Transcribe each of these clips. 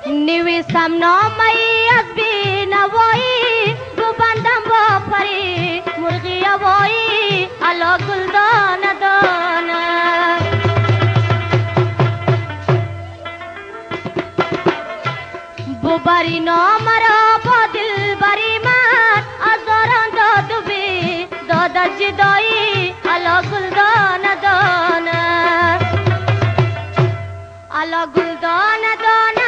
نویسم نامه‌ای از بینوایی ببندم با پری مرغی هوایی علا گل دانه دانه ببری نامه را با دل بری من از داران داد و بی داد از جدایی علا گل دانه دانه علا گل دانه دانه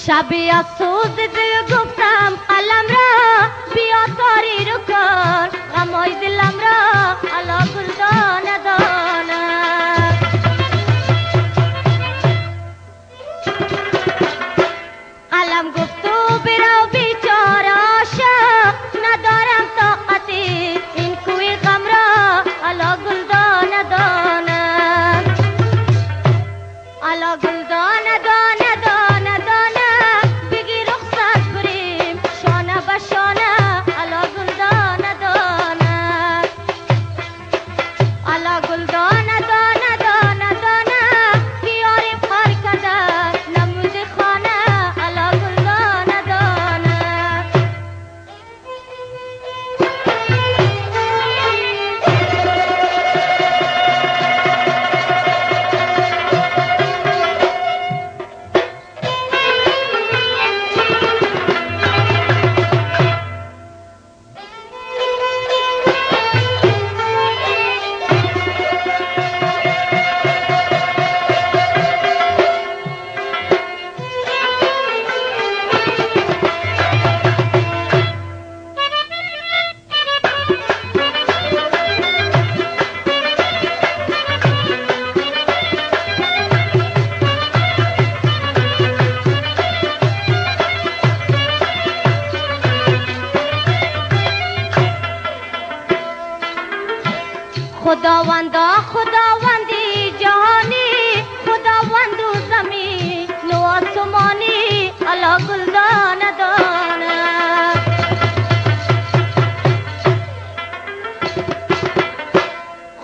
شبی از سوز دل گفتم قلم را بیا تاری رو کن غمای دلم را علا گل دانه دانه قلم گفت تو برو بیچاره عاشق ندارم طاقتی این کوی غم را علا گل دانه دانه علا گل دانه دانه دانه دانه خداوندا خداوندی جهانی خداوند و زمین و آسمانی علا گل دانه دانه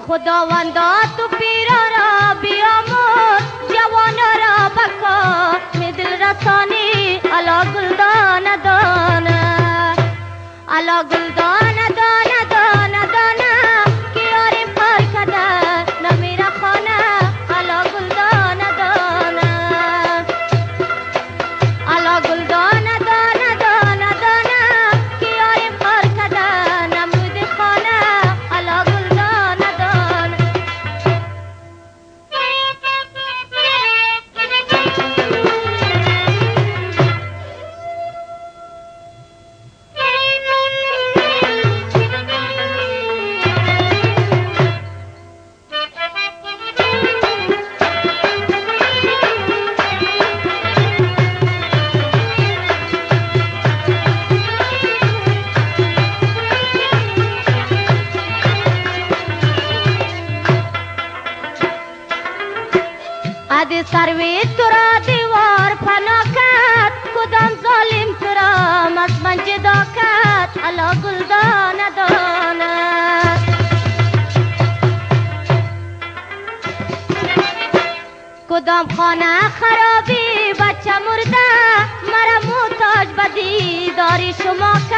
خداوندا تو پیرا را بیاموز جوانا را بکار می دل رسانی علا گل دانه دانه علا گل دانه دانه دانه دانه ادی سروی تو را دیوار پناه کرد کدام ظالم تو را از من جدا کرد الا گلدان داند کدام خانه خرابی بچه مرده مرا محتاج به دیدار شما کرد